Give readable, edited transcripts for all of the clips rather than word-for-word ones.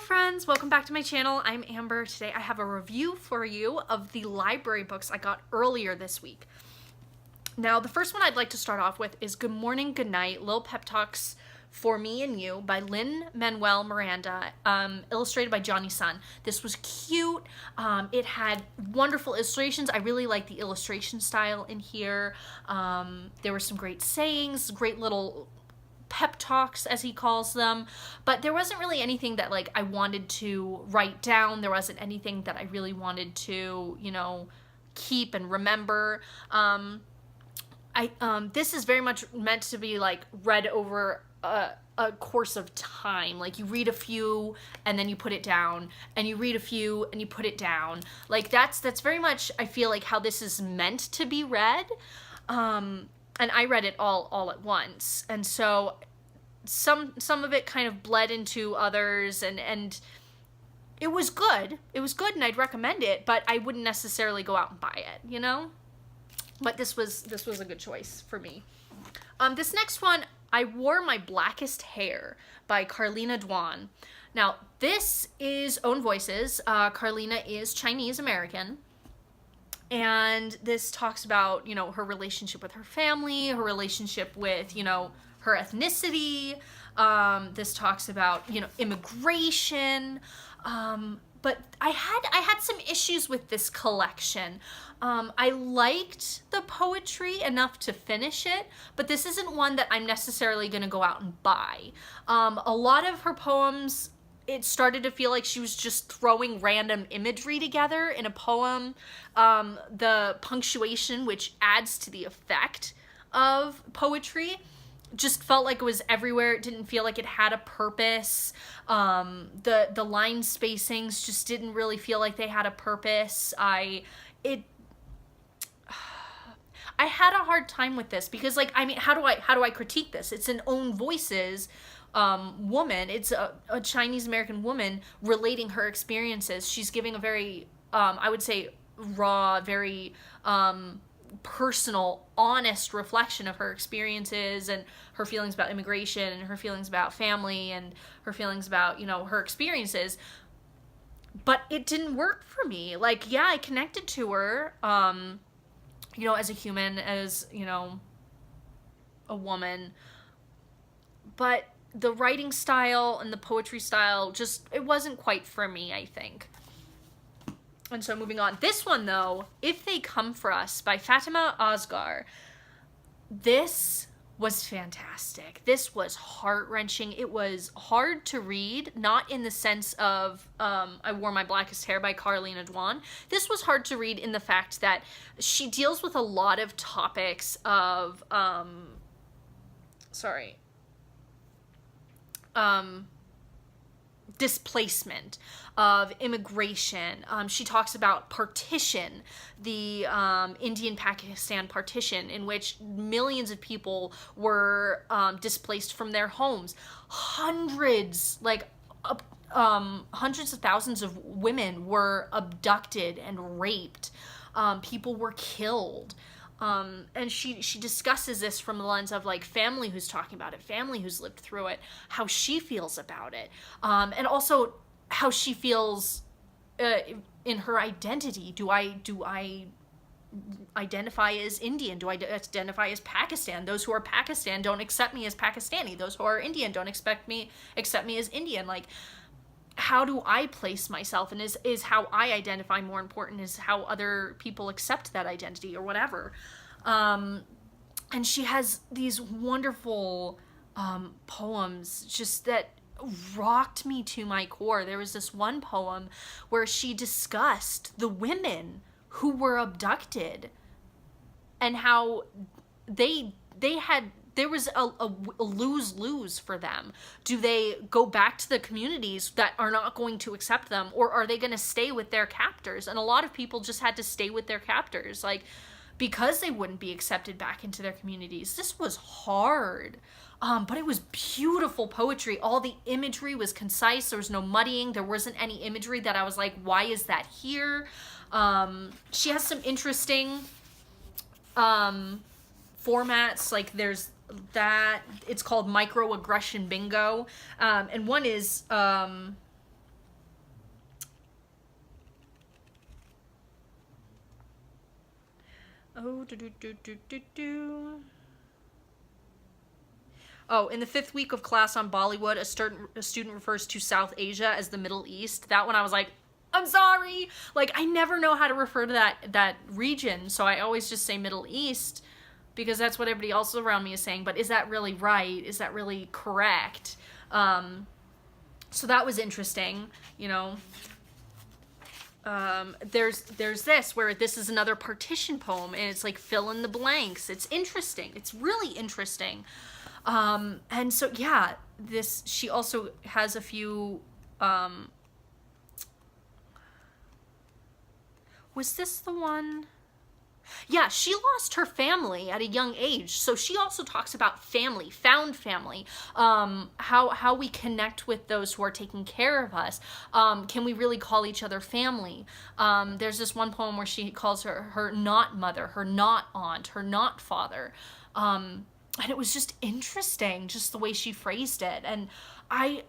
friends, welcome back to my channel. I'm Amber. Today I have a review for you of the library books I got earlier this week. Now the first one I'd like to start off with is Good Morning, Good Night, Little Pep Talks for Me and You by Lin-Manuel Miranda, illustrated by Johnny Sun. This was cute. It had wonderful illustrations. I really like the illustration style in here. There were some great sayings, great little pep talks, as he calls them, but there wasn't really anything that like I wanted to write down. There wasn't anything that I really wanted to, you know, keep and remember. This is very much meant to be like read over a course of time. Like you read a few and then you put it down, and you read a few and you put it down. Like that's very much, I feel like, how this is meant to be read. And I read it all at once, and so some of it kind of bled into others, and it was good. It was good, and I'd recommend it, but I wouldn't necessarily go out and buy it, you know? But this was a good choice for me. This next one, I Wore My Blackest Hair by Carlina Duan. Now, this is Own Voices. Carlina is Chinese American. And this talks about, you know, her relationship with her family, her relationship with, you know, her ethnicity. This talks about, you know, immigration. But I had some issues with this collection. I liked the poetry enough to finish it, but this isn't one that I'm necessarily going to go out and buy. A lot of her poems, it started to feel like she was just throwing random imagery together in a poem. The punctuation, which adds to the effect of poetry, just felt like it was everywhere. It didn't feel like it had a purpose. The line spacings just didn't really feel like they had a purpose. I had a hard time with this because, like, I mean, how do I critique this? It's an Own Voices woman. It's a Chinese American woman relating her experiences. She's giving a very, I would say, raw, very personal, honest reflection of her experiences and her feelings about immigration and her feelings about family and her feelings about, you know, her experiences. But it didn't work for me. Like, yeah, I connected to her, you know, as a human, as, you know, a woman, but the writing style and the poetry style, just, it wasn't quite for me, I think. And so moving on. This one, though, If They Come For Us by Fatima Asghar. This was fantastic. This was heart-wrenching. It was hard to read, not in the sense of I Wore My Blackest Hair by Carlina Duan. This was hard to read in the fact that she deals with a lot of topics of, displacement, of immigration. She talks about partition, the Indian-Pakistan partition, in which millions of people were displaced from their homes. Hundreds of thousands of women were abducted and raped. People were killed. And she discusses this from the lens of, like, family who's talking about it, family who's lived through it, how she feels about it, and also how she feels in her identity. Do I identify as Indian? Do I identify as Pakistan? Those who are Pakistan don't accept me as Pakistani. Those who are Indian don't accept me as Indian. Like, how do I place myself, and is how I identify more important? Is how other people accept that identity or whatever? And she has these wonderful poems just that rocked me to my core. There was this one poem where she discussed the women who were abducted and how there was a lose-lose for them. Do they go back to the communities that are not going to accept them, or are they going to stay with their captors? And a lot of people just had to stay with their captors, like, because they wouldn't be accepted back into their communities. This was hard, but it was beautiful poetry. All the imagery was concise. There was no muddying. There wasn't any imagery that I was like, why is that here? She has some interesting formats. Like, there's that, it's called microaggression bingo, and one is Oh, Oh, in the 5th week of class on Bollywood, a student refers to South Asia as the Middle East. That one I was like, I'm sorry. Like, I never know how to refer to that region, so I always just say Middle East because that's what everybody else around me is saying. But is that really right? Is that really correct? So that was interesting, you know. There's this where this is another partition poem, and it's like fill in the blanks. It's interesting. It's really interesting. And so, yeah, she also has a few, was this the one? Yeah, she lost her family at a young age. So she also talks about family, found family, how we connect with those who are taking care of us. Can we really call each other family? There's this one poem where she calls her not mother, her not aunt, her not father. And it was just interesting, just the way she phrased it. And I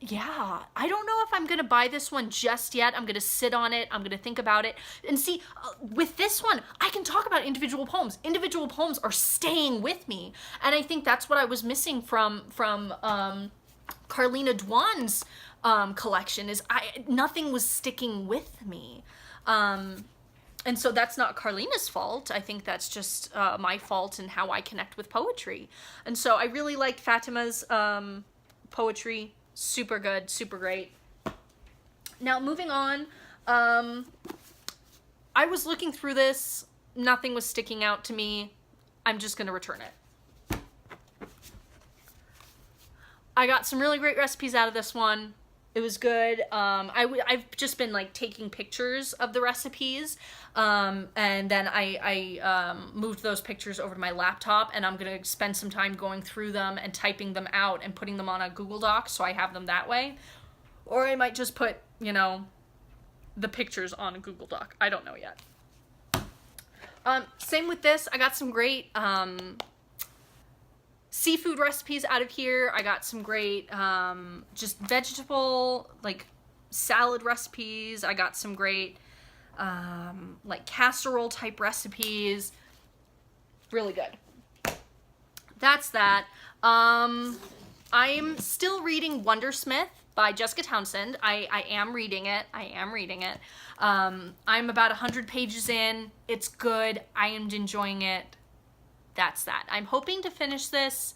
don't know if I'm going to buy this one just yet. I'm going to sit on it. I'm going to think about it. And see, with this one, I can talk about individual poems. Individual poems are staying with me. And I think that's what I was missing from Carlina Dwan's collection, is nothing was sticking with me. And so that's not Carlina's fault. I think that's just my fault and how I connect with poetry. And so I really liked Fatima's poetry. Super good, super great. Now, moving on. I was looking through this. Nothing was sticking out to me. I'm just going to return it. I got some really great recipes out of this one. It was good. I've just been like taking pictures of the recipes, and then I moved those pictures over to my laptop, and I'm gonna spend some time going through them and typing them out and putting them on a Google Doc so I have them that way. Or I might just put, you know, the pictures on a Google Doc. I don't know yet. Same with this. I got some great seafood recipes out of here. I got some great just vegetable, like, salad recipes. I got some great like casserole type recipes. Really good. That's that. I'm still reading Wondersmith by Jessica Townsend. I am reading it. I'm about 100 pages in. It's good. I am enjoying it. That's that. I'm hoping to finish this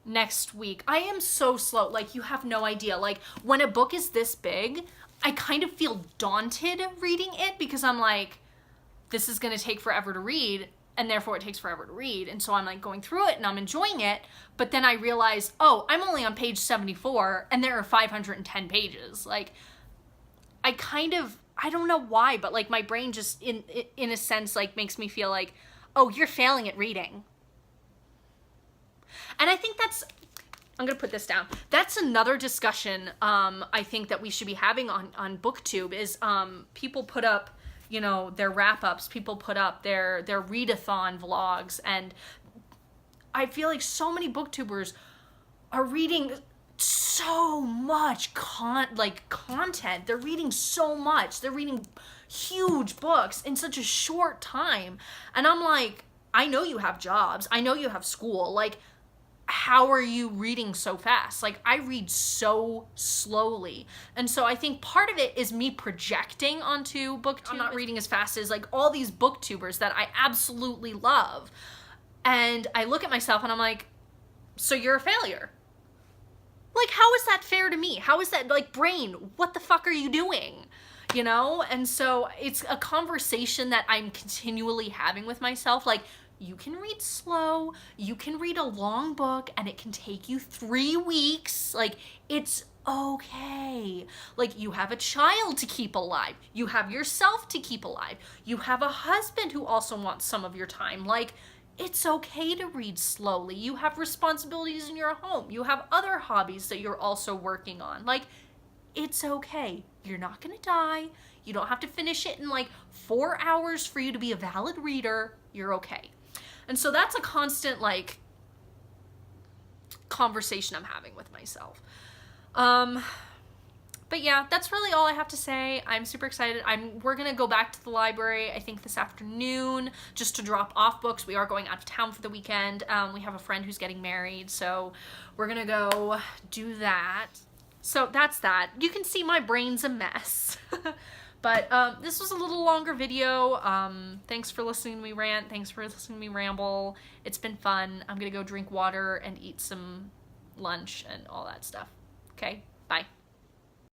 next week. I am so slow. Like, you have no idea. Like, when a book is this big, I kind of feel daunted reading it because I'm like, this is going to take forever to read, and therefore it takes forever to read. And so I'm like going through it and I'm enjoying it. But then I realize, oh, I'm only on page 74 and there are 510 pages. Like, I don't know why, but like my brain just in a sense like makes me feel like, oh, you're failing at reading. And I think I'm going to put this down. That's another discussion I think that we should be having on BookTube is people put up, you know, their wrap-ups. People put up their readathon vlogs. And I feel like so many booktubers are reading so much content. They're reading so much. They're reading huge books in such a short time. And I'm like, I know you have jobs. I know you have school. Like, how are you reading so fast? Like, I read so slowly. And so I think part of it is me projecting onto BookTube. I'm not reading as fast as like all these booktubers that I absolutely love. And I look at myself and I'm like, so you're a failure. Like, how is that fair to me? How is that, like, brain, what the fuck are you doing? You know? And so it's a conversation that I'm continually having with myself. Like, you can read slow, you can read a long book, and it can take you 3 weeks. Like, it's okay. Like, you have a child to keep alive. You have yourself to keep alive. You have a husband who also wants some of your time. Like, it's okay to read slowly. You have responsibilities in your home. You have other hobbies that you're also working on. Like, it's okay. You're not gonna die. You don't have to finish it in like 4 hours for you to be a valid reader. You're okay. And so that's a constant like conversation I'm having with myself. But yeah, that's really all I have to say. I'm super excited. We're gonna go back to the library, I think this afternoon, just to drop off books. We are going out of town for the weekend. We have a friend who's getting married, so we're gonna go do that. So that's that. You can see my brain's a mess. But this was a little longer video. Thanks for listening to me rant. Thanks for listening to me ramble. It's been fun. I'm gonna go drink water and eat some lunch and all that stuff. Okay, bye.